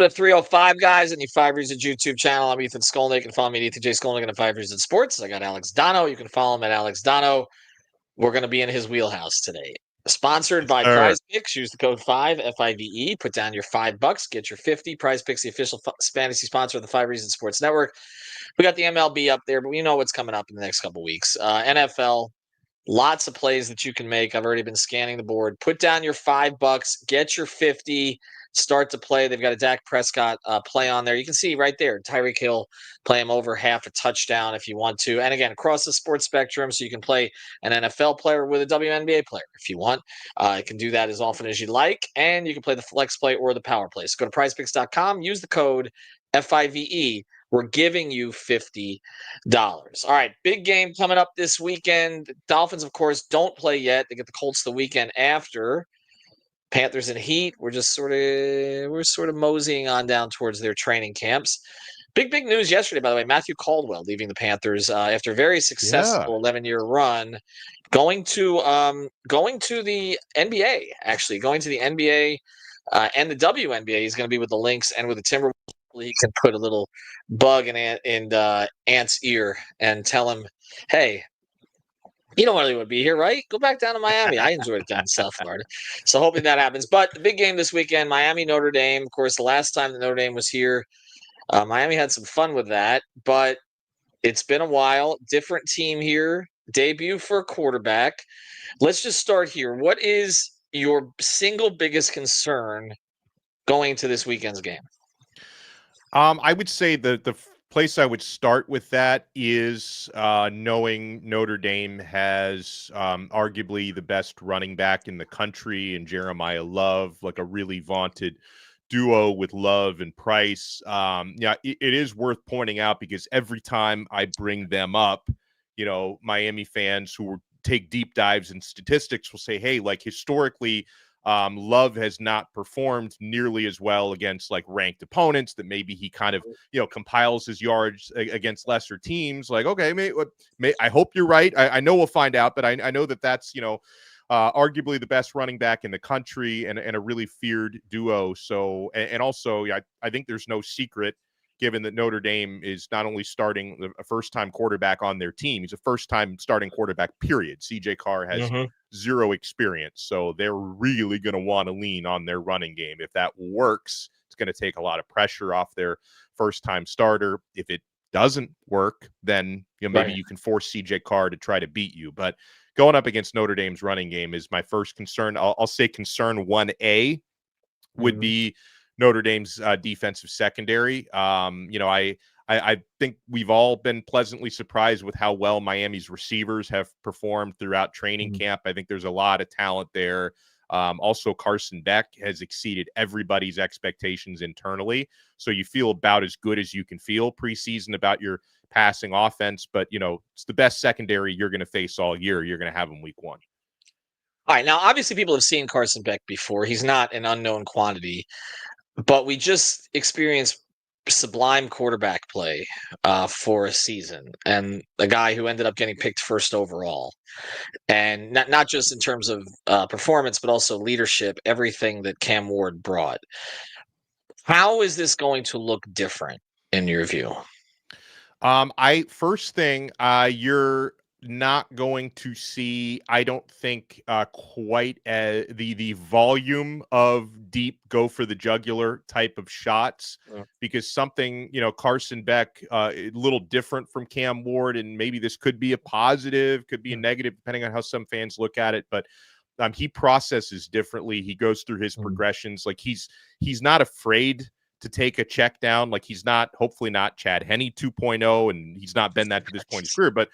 to 305 Guys on the 5 Reasons YouTube channel. I'm Ethan Skolnick. You can follow me at Ethan J. Skolnick on the 5 Reasons Sports. I got Alex Donno. You can follow him at Alex Donno. We're going to be in his wheelhouse today. Sponsored by Prize Picks. Use the code 5, F-I-V-E. Put down your $5. Get your 50. Prize Picks, the official fantasy sponsor of the 5 Reasons Sports Network. We got the MLB up there, but we know what's coming up in the next couple weeks. NFL, lots of plays that you can make. I've already been scanning the board. Put down your $5. Get your 50. Start to play. They've got a Dak Prescott play on there. You can see right there, Tyreek Hill, play him over half a touchdown if you want to. And again, across the sports spectrum, so you can play an NFL player with a WNBA player if you want. You can do that as often as you like. And you can play the flex play or the power play. So go to prizepicks.com, use the code FIVE. We're giving you $50. All right, big game coming up this weekend. Dolphins, of course, don't play yet. They get the Colts the weekend after. Panthers and Heat, we're sort of moseying on down towards their training camps. Big news yesterday, by the way. Matthew Caldwell leaving the Panthers after a very successful 11-year run, going to the NBA. Actually, going to the NBA and the WNBA. He's going to be with the Lynx and with the Timberwolves. He can put a little bug in Ant's ear and tell him, "Hey, you don't really want to be here, right? Go back down to Miami. I enjoyed it down in South Florida." So hoping that happens. But the big game this weekend, Miami, Notre Dame. Of course, the last time that Notre Dame was here, Miami had some fun with that. But it's been a while. Different team here. Debut for a quarterback. Let's just start here. What is your single biggest concern going into this weekend's game? I would say the place I would start with that is knowing Notre Dame has arguably the best running back in the country, and Jeremiah Love, like a really vaunted duo with Love and Price. It is worth pointing out because every time I bring them up, Miami fans who take deep dives in statistics will say, hey, like historically, Love has not performed nearly as well against like ranked opponents, that maybe he kind of, compiles his yards against lesser teams. Like, okay, I hope you're right. I know we'll find out, but I know that's, arguably the best running back in the country and a really feared duo. So, and also, I think there's no secret, given that Notre Dame is not only starting a first-time quarterback on their team, he's a first-time starting quarterback, period. CJ Carr has zero experience, so they're really going to want to lean on their running game. If that works, it's going to take a lot of pressure off their first-time starter. If it doesn't work, then maybe you can force CJ Carr to try to beat you. But going up against Notre Dame's running game is my first concern. I'll say concern 1A would be Notre Dame's defensive secondary. I think we've all been pleasantly surprised with how well Miami's receivers have performed throughout training camp. I think there's a lot of talent there. Also, Carson Beck has exceeded everybody's expectations internally. So you feel about as good as you can feel preseason about your passing offense. But, it's the best secondary you're going to face all year. You're going to have them week one. All right. Now, obviously, people have seen Carson Beck before. He's not an unknown quantity. But we just experienced sublime quarterback play for a season, and a guy who ended up getting picked first overall, and not just in terms of performance, but also leadership, everything that Cam Ward brought. How is this going to look different in your view? You're not going to see, I don't think, quite the volume of deep go for the jugular type of shots, because something, Carson Beck, a little different from Cam Ward, and maybe this could be a positive, could be a negative, depending on how some fans look at it, but he processes differently. He goes through his progressions. Like he's not afraid to take a check down. Like he's not, hopefully not Chad Henne 2.0, and he's not been that to this point in his career. But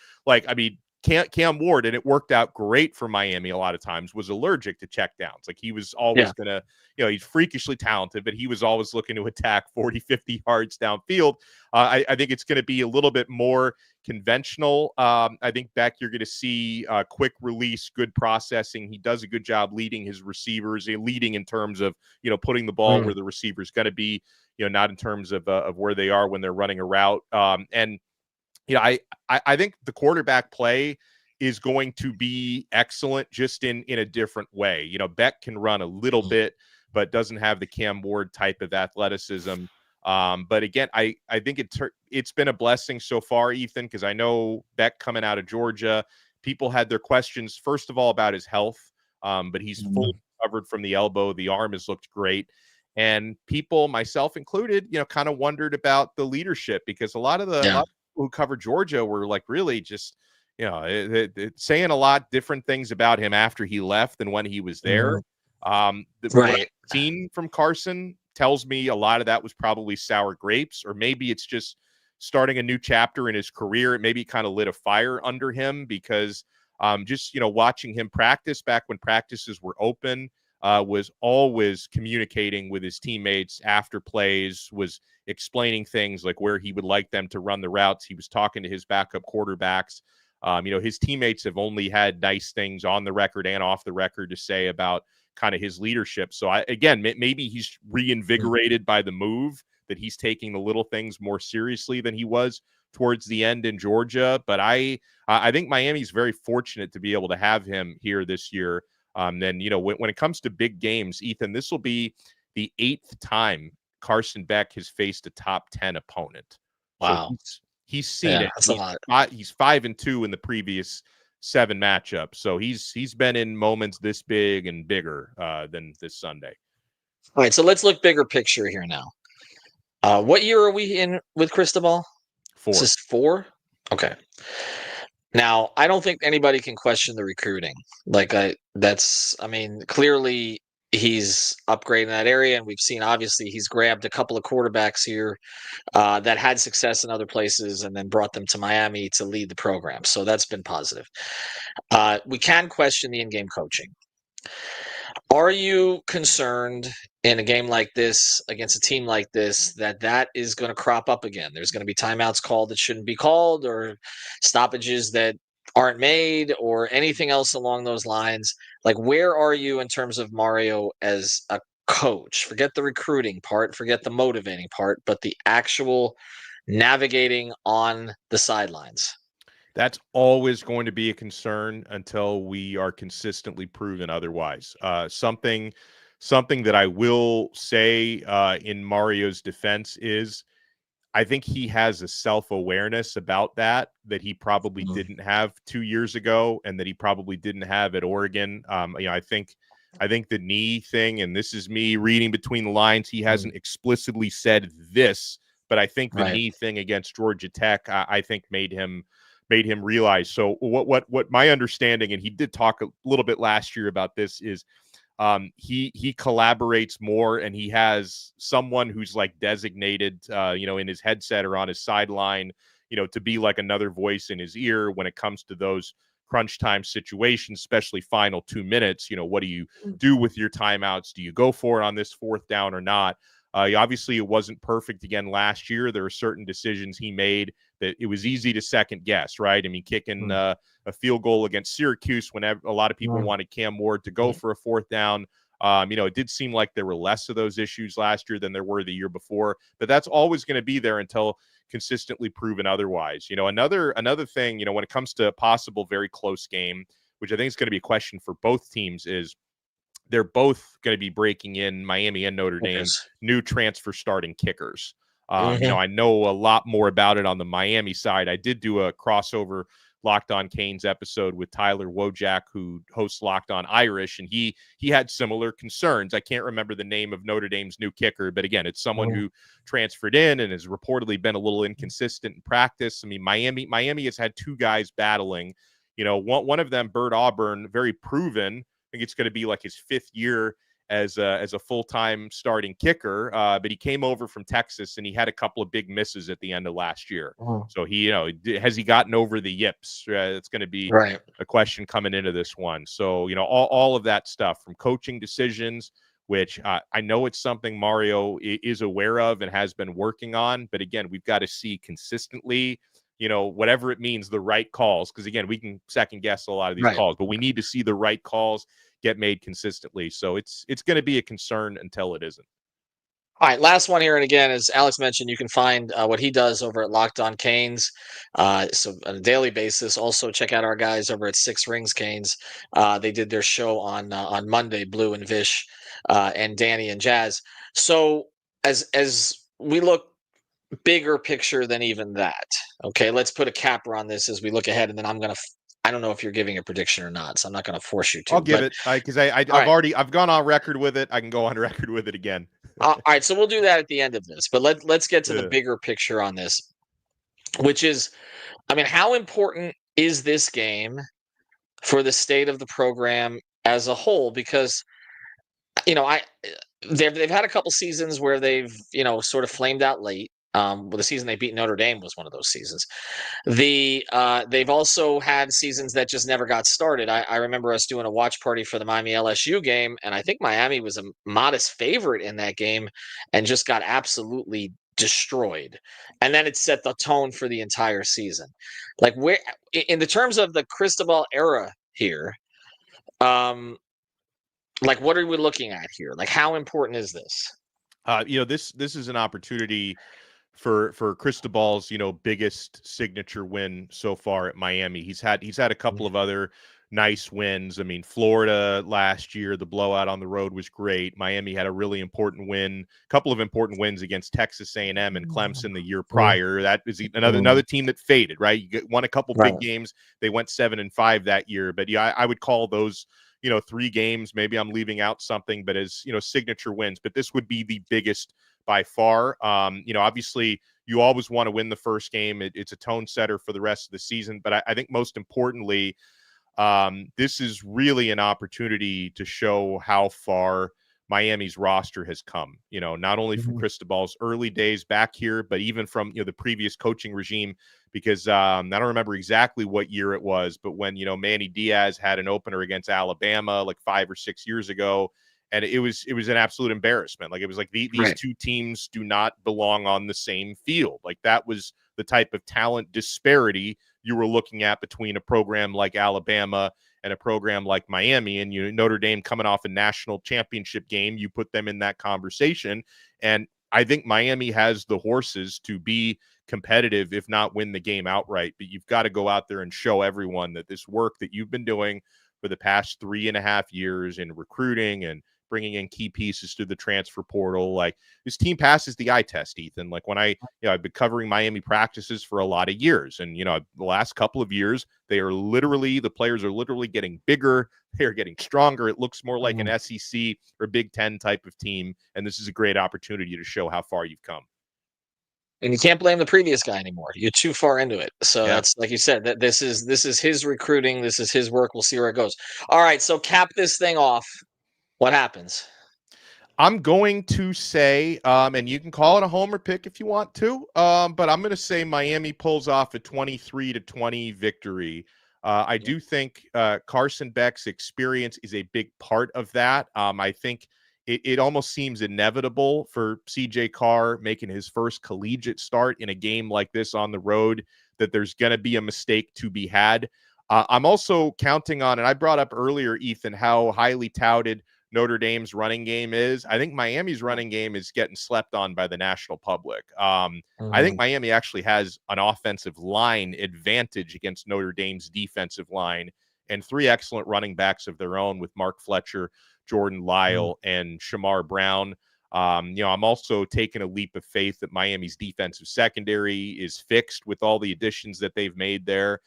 Cam Ward, and it worked out great for Miami a lot of times, was allergic to check downs. Like he was always going to, he's freakishly talented, but he was always looking to attack 40, 50 yards downfield. I think it's going to be a little bit more conventional. I think Beck, you're going to see quick release, good processing. He does a good job leading his receivers, leading in terms of, putting the ball where the receiver's going to be, not in terms of where they are when they're running a route. I think the quarterback play is going to be excellent, just in a different way. Beck can run a little bit but doesn't have the Cam Ward type of athleticism. But again, I think it's been a blessing so far, Ethan, because I know Beck coming out of Georgia, people had their questions, first of all, about his health, but he's fully recovered from the elbow. The arm has looked great. And people, myself included, kind of wondered about the leadership, because a lot of people who cover Georgia were like really just, saying a lot different things about him after he left than when he was there. What I've seen from Carson tells me a lot of that was probably sour grapes, or maybe it's just starting a new chapter in his career. It maybe kind of lit a fire under him, because just, watching him practice back when practices were open, was always communicating with his teammates after plays, was explaining things like where he would like them to run the routes. He was talking to his backup quarterbacks. His teammates have only had nice things on the record and off the record to say about kind of his leadership. So maybe he's reinvigorated by the move, that he's taking the little things more seriously than he was towards the end in Georgia. But I think Miami's very fortunate to be able to have him here this year. Then, when it comes to big games, Ethan, this will be the 8th time Carson Beck has faced a top 10 opponent. Wow. So he's seen it. That's a lot. He's 5-2 in the previous 7 matchups. So he's been in moments this big and bigger than this Sunday. All right, so let's look bigger picture here now. What year are we in with Cristobal? 4. This is 4? Okay. Now, I don't think anybody can question the recruiting. Clearly he's upgrading that area, and we've seen, obviously, he's grabbed a couple of quarterbacks here that had success in other places and then brought them to Miami to lead the program. So that's been positive. We can question the in-game coaching. Are you concerned in a game like this, against a team like this, that is going to crop up again? There's going to be timeouts called that shouldn't be called, or stoppages that aren't made, or anything else along those lines. Like, where are you in terms of Mario as a coach? Forget the recruiting part, forget the motivating part, but the actual navigating on the sidelines. That's always going to be a concern until we are consistently proven otherwise. Something that I will say in Mario's defense is, I think he has a self-awareness about that he probably didn't have 2 years ago, and that he probably didn't have at Oregon. I think the knee thing, and this is me reading between the lines, he hasn't explicitly said this, but I think the knee thing against Georgia Tech, I think made him realize. So what my understanding, and he did talk a little bit last year about this, is he collaborates more, and he has someone who's like designated, in his headset or on his sideline, to be like another voice in his ear when it comes to those crunch time situations, especially final 2 minutes. What do you do with your timeouts? Do you go for it on this 4th down or not? Obviously, it wasn't perfect again last year. There were certain decisions he made that it was easy to second guess, right? I mean, kicking a field goal against Syracuse when a lot of people wanted Cam Ward to go for a 4th down. It did seem like there were less of those issues last year than there were the year before, but that's always going to be there until consistently proven otherwise. Another thing, when it comes to a possible very close game, which I think is going to be a question for both teams, is they're both going to be breaking in, Miami and Notre Dame, new transfer starting kickers. I know a lot more about it on the Miami side. I did do a crossover Locked On Canes episode with Tyler Wojak, who hosts Locked On Irish, and he had similar concerns. I can't remember the name of Notre Dame's new kicker, but again, it's someone who transferred in and has reportedly been a little inconsistent in practice. I mean, Miami has had 2 guys battling. One of them, Bert Auburn, very proven. I think it's going to be like his 5th year as a full-time starting kicker, but he came over from Texas, and he had a couple of big misses at the end of last year. So has he gotten over the yips? It's going to be a question coming into this one. So all of that stuff, from coaching decisions, which I know it's something Mario is aware of and has been working on, but again, we've got to see consistently, whatever it means, the right calls, because again, we can second guess a lot of these calls, but we need to see the right calls get made consistently. So it's going to be a concern until it isn't. All right, last one here, and again, as Alex mentioned, you can find what he does over at Locked On Canes, so on a daily basis. Also, check out our guys over at Six Rings Canes. They did their show on Monday, Blue and Vish, and Danny and Jazz. So as we look bigger picture than even that, okay, let's put a capper on this as we look ahead, and then I don't know if you're giving a prediction or not, so I'm not gonna force you I'll to. give But it because all right, I've gone on record with it. I can go on record with it again. all right, so we'll do that at the end of this. But let's get to the Yeah. bigger picture on this, which is, I mean, how important is this game for the state of the program as a whole? Because I they've had a couple seasons where they've sort of flamed out late. Well, the season they beat Notre Dame was one of those seasons. They've also had seasons that just never got started. I remember us doing a watch party for the Miami LSU game, and I think Miami was a modest favorite in that game, and just got absolutely destroyed. And then it set the tone for the entire season. Like, where in the terms of the Cristobal era here, um, like, what are we looking at here? Like, how important is this? This is an opportunity for Cristobal's biggest signature win so far at Miami. He's had a couple of other nice wins. I mean, Florida last year, the blowout on the road was great. Miami had a really important win, couple of important wins against Texas A&M and Clemson the year prior. That is another team that faded, right? You won a couple big games. They went 7-5 that year, but yeah, I would call those 3 games. Maybe I'm leaving out something, but as signature wins. But this would be the biggest by far. Obviously you always want to win the first game. It's a tone setter for the rest of the season. But I think most importantly, this is really an opportunity to show how far Miami's roster has come, not only from Cristobal's early days back here, but even from, the previous coaching regime, because I don't remember exactly what year it was, but when, Manny Diaz had an opener against Alabama like 5 or 6 years ago, and it was an absolute embarrassment. Like, it was like these two teams do not belong on the same field. Like, that was the type of talent disparity you were looking at between a program like Alabama and a program like Miami. And Notre Dame coming off a national championship game, you put them in that conversation. And I think Miami has the horses to be competitive, if not win the game outright. But you've got to go out there and show everyone that this work that you've been doing for the past 3.5 years in recruiting and bringing in key pieces through the transfer portal. Like, this team passes the eye test, Ethan. Like, when I've been covering Miami practices for a lot of years, and the last couple of years, the players are literally getting bigger. They're getting stronger. It looks more like an SEC or Big Ten type of team, and this is a great opportunity to show how far you've come. And you can't blame the previous guy anymore. You're too far into it. So Yeah. that's, like you said, that this is his recruiting. This is his work. We'll see where it goes. All right. So cap this thing off. What happens? I'm going to say, and you can call it a homer pick if you want to, but I'm going to say Miami pulls off a 23-20 victory. I do think Carson Beck's experience is a big part of that. I think it almost seems inevitable for CJ Carr making his first collegiate start in a game like this on the road, that there's going to be a mistake to be had. I'm also counting on, and I brought up earlier, Ethan, how highly touted Notre Dame's running game is. I think Miami's running game is getting slept on by the national public. I think Miami actually has an offensive line advantage against Notre Dame's defensive line, and 3 excellent running backs of their own with Mark Fletcher, Jordan Lyle, and Shamar Brown. I'm also taking a leap of faith that Miami's defensive secondary is fixed with all the additions that they've made there.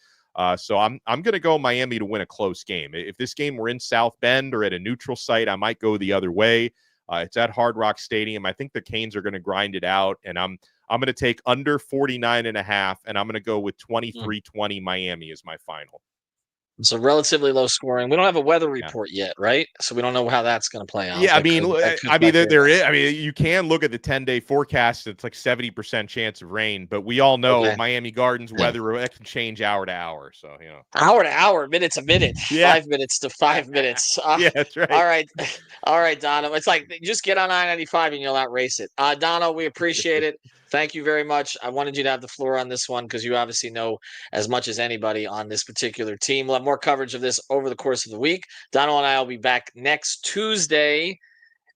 So I'm going to go Miami to win a close game. If this game were in South Bend or at a neutral site, I might go the other way. It's at Hard Rock Stadium. I think the Canes are going to grind it out, and I'm going to take under 49.5, and I'm going to go with 23-20 Miami as my final. So relatively low scoring. We don't have a weather report yet, right? So we don't know how that's going to play out. Yeah, there is. I mean, you can look at the 10-day forecast. It's like 70% chance of rain, but we all know Miami Gardens weather that can change hour to hour. So hour to hour, minute to minute, 5 minutes to 5 minutes. Yeah, that's right. All right, Donno. It's like, just get on I-95 and you'll outrace it. Donno, we appreciate it. Thank you very much. I wanted you to have the floor on this one because you obviously know as much as anybody on this particular team. We'll have more coverage of this over the course of the week. Donno and I will be back next Tuesday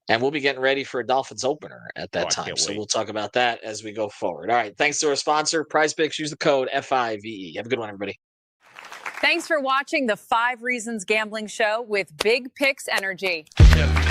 And we'll be getting ready for a Dolphins opener at that time. Can't So wait. we'll talk about that as we go forward. All right. Thanks to our sponsor, Prize Picks. Use the code FIVE. Have a good one, everybody. Thanks for watching the 5 Reasons Gambling Show with Big Picks Energy. Yeah.